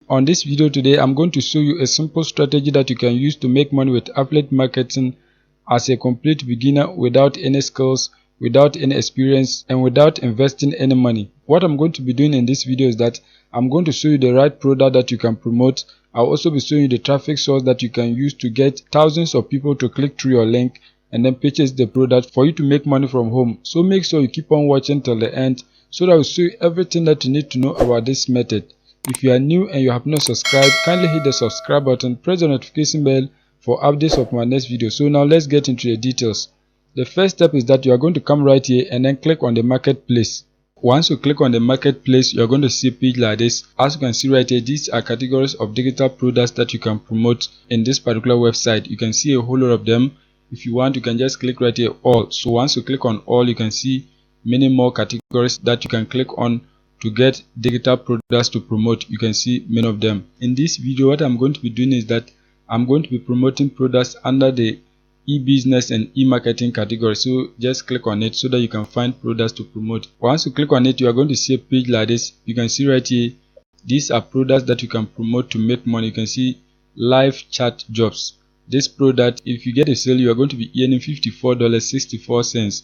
On this video today, I'm going to show you a simple strategy that you can use to make money with affiliate marketing as a complete beginner without any skills, without any experience, and without investing any money. What I'm going to be doing in this video is that I'm going to show you the right product that you can promote. I'll also be showing you the traffic source that you can use to get thousands of people to click through your link and then purchase the product for you to make money from home. So make sure you keep on watching till the end so that I'll show you everything that you need to know about this method. If you are new and you have not subscribed, kindly hit the subscribe button, press the notification bell for updates of my next video. So now let's get into the details. The first step is that you are going to come right here and then click on the marketplace. Once you click on the marketplace, you are going to see a page like this. As you can see right here, these are categories of digital products that you can promote in this particular website. You can see a whole lot of them. If you want, you can just click right here, all. So once you click on all, you can see many more categories that you can click on to get digital products to promote. You can see many of them. In this video, what I'm going to be doing is that I'm going to be promoting products under the e-business and e-marketing category. So just click on it so that you can find products to promote. Once you click on it, you are going to see a page like this. You can see right here, these are products that you can promote to make money. You can see live chat jobs. This product, if you get a sale, you are going to be earning $54.64.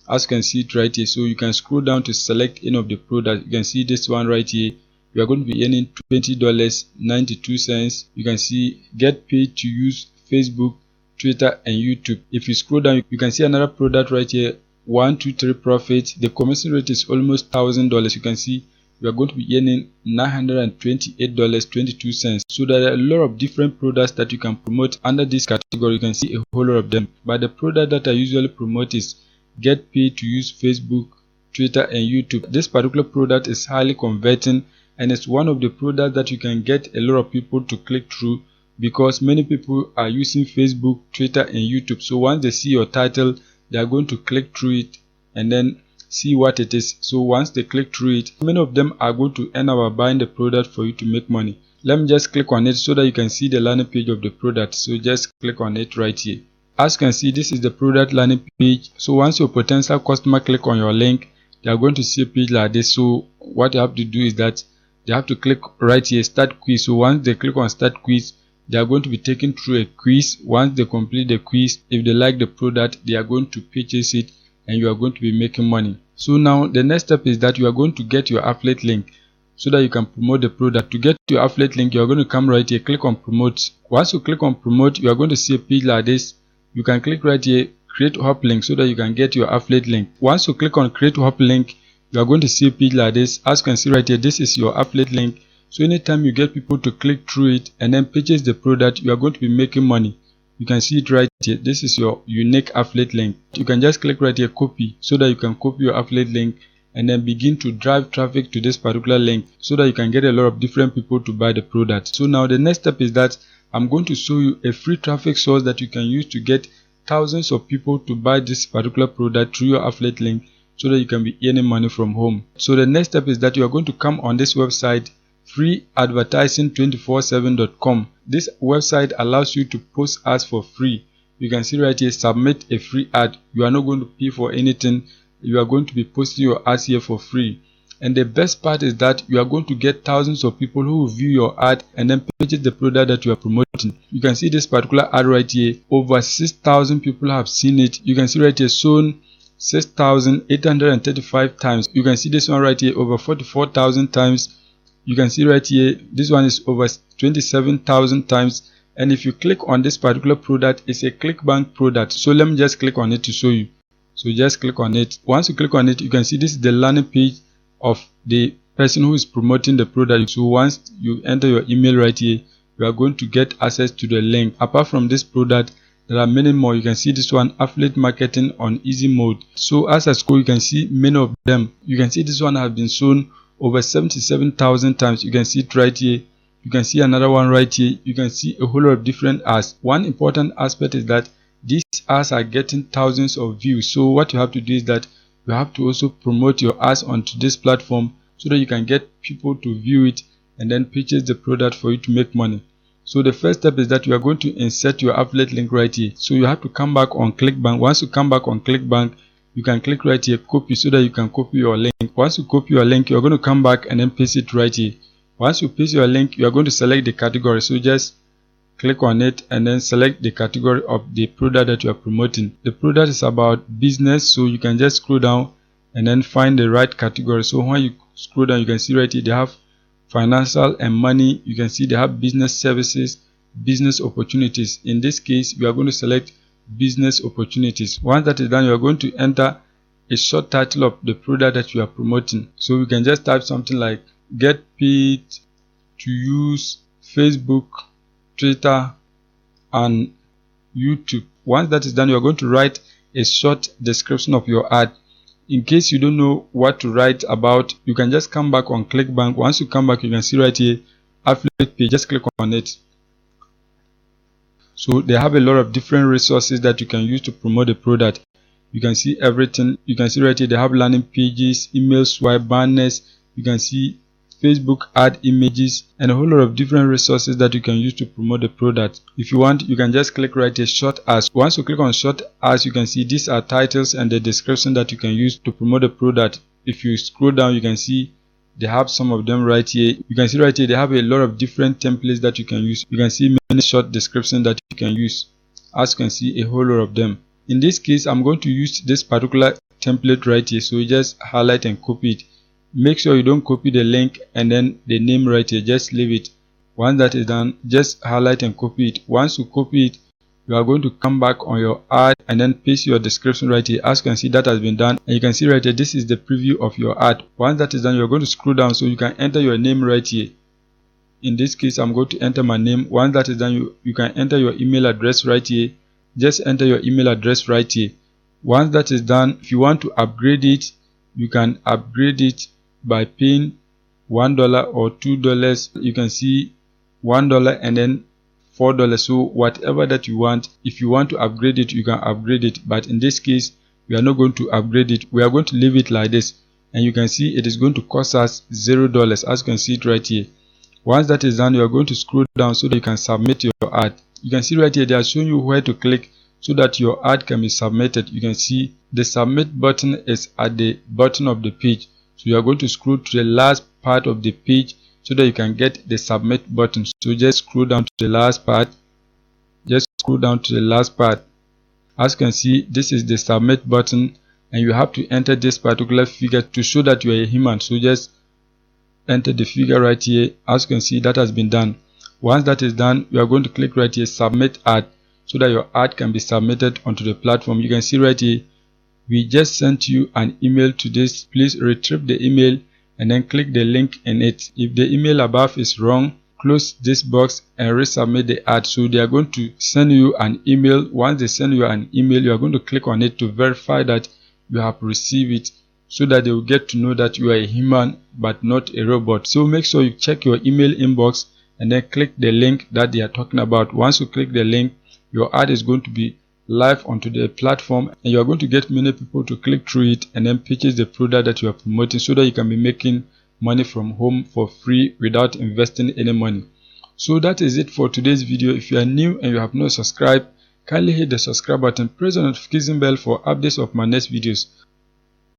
As you can see it right here. So you can scroll down to select any of the products. You can see this one right here. You are going to be earning $20.92. You can see get paid to use Facebook, Twitter and YouTube. If you scroll down, you can see another product right here, 123 profit. The commission rate is almost $1,000. You can see you are going to be earning $928.22. So there are a lot of different products that you can promote under this category. You can see a whole lot of them, but the product that I usually promote is get paid to use Facebook, Twitter and YouTube. This particular product is highly converting and it's one of the products that you can get a lot of people to click through because many people are using Facebook, Twitter and YouTube. So once they see your title, they are going to click through it and then see what it is. So once they click through it, many of them are going to end up buying the product for you to make money. Let me just click on it so that you can see the landing page of the product. So just click on it right here. As you can see, this is the product landing page. So once your potential customer click on your link, they are going to see a page like this. So what you have to do is that they have to click right here, start quiz. So once they click on start quiz, they are going to be taken through a quiz. Once they complete the quiz, if they like the product, they are going to purchase it and you are going to be making money. So now the next step is that you are going to get your affiliate link so that you can promote the product. To get your affiliate link, you are going to come right here, click on promote. Once you click on promote, you are going to see a page like this. You can click right here, create hop link so that you can get your affiliate link. Once you click on create hop link, you are going to see a page like this. As you can see right here, this is your affiliate link. So anytime you get people to click through it and then purchase the product, you are going to be making money. You can see it right here. This is your unique affiliate link. You can just click right here, copy, so that you can copy your affiliate link and then begin to drive traffic to this particular link so that you can get a lot of different people to buy the product. So now the next step is that I'm going to show you a free traffic source that you can use to get thousands of people to buy this particular product through your affiliate link so that you can be earning money from home. So the next step is that you are going to come on this website, freeadvertising247.com. This website allows you to post ads for free. You can see right here, submit a free ad. You are not going to pay for anything. You are going to be posting your ads here for free. And the best part is that you are going to get thousands of people who will view your ad and then purchase the product that you are promoting. You can see this particular ad right here. Over 6,000 people have seen it. You can see right here, shown 6,835 times. You can see this one right here, over 44,000 times. You can see right here, this one is over 27,000 times. And if you click on this particular product, it's a ClickBank product. So let me just click on it to show you. So just click on it. Once you click on it, you can see this is the landing page of the person who is promoting the product. So once you enter your email right here, you are going to get access to the link. Apart from this product, there are many more. You can see this one, affiliate marketing on easy mode. So as I scroll, you can see many of them. You can see this one has been shown over 77,000 times. You can see it right here. You can see another one right here. You can see a whole lot of different ads. One important aspect is that these ads are getting thousands of views. So what you have to do is that you have to also promote your ads onto this platform so that you can get people to view it and then purchase the product for you to make money. So the first step is that you are going to insert your affiliate link right here. So you have to come back on ClickBank. Once you come back on ClickBank, you can click right here, copy, so that you can copy your link. Once you copy your link, you're going to come back and then paste it right here. Once you paste your link, you are going to select the category. So just click on it and then select the category of the product that you are promoting. The product is about business, so you can just scroll down and then find the right category. So when you scroll down, you can see right here they have financial and money. You can see they have business services, business opportunities. In this case, you are going to select business opportunities. Once that is done, you are going to enter a short title of the product that you are promoting. So you can just type something like get paid to use Facebook, Twitter and YouTube. Once that is done, you are going to write a short description of your ad. In case you don't know what to write about, you can just come back on ClickBank. Once you come back, you can see right here affiliate page. Just click on it. So they have a lot of different resources that you can use to promote the product. You can see everything. You can see right here they have landing pages, email swipe, banners. You can see Facebook ad images and a whole lot of different resources that you can use to promote the product. If you want, you can just click right here short ads. Once you click on short ads, you can see these are titles and the description that you can use to promote the product. If you scroll down, you can see they have some of them right here. You can see right here they have a lot of different templates that you can use. You can see many short descriptions that you can use. As you can see, a whole lot of them. In this case, I'm going to use this particular template right here. So you just highlight and copy it. Make sure you don't copy the link and then the name right here. Just leave it. Once that is done, just highlight and copy it. Once you copy it, you are going to come back on your ad and then paste your description right here. As you can see, that has been done. And you can see right here, this is the preview of your ad. Once that is done, you are going to scroll down so you can enter your name right here. In this case, I'm going to enter my name. Once that is done, you can enter your email address right here. Just enter your email address right here. Once that is done, if you want to upgrade it, you can upgrade it by paying $1 or $2. You can see $1 and then $4. So whatever that you want, if you want to upgrade it, you can upgrade it. But in this case, we are not going to upgrade it. We are going to leave it like this. And you can see it is going to cost us $0, as you can see it right here. Once that is done, you are going to scroll down so that you can submit your ad. You can see right here they are showing you where to click so that your ad can be submitted. You can see the submit button is at the bottom of the page. So you are going to scroll to the last part of the page so that you can get the submit button. So just scroll down to the last part. Just scroll down to the last part. As you can see, this is the submit button and you have to enter this particular figure to show that you are a human. So just enter the figure right here. As you can see, that has been done. Once that is done, you are going to click right here submit ad so that your ad can be submitted onto the platform. You can see right here we just sent you an email to this. Please retrieve the email and then click the link in it. If the email above is wrong, close this box and resubmit the ad. So they are going to send you an email. Once they send you an email, you are going to click on it to verify that you have received it, so that they will get to know that you are a human but not a robot. So make sure you check your email inbox and then click the link that they are talking about. Once you click the link, your ad is going to be live onto the platform and you are going to get many people to click through it and then purchase the product that you are promoting, so that you can be making money from home for free without investing any money. So that is it for today's video. If you are new and you have not subscribed, kindly hit the subscribe button, press the notification bell for updates of my next videos.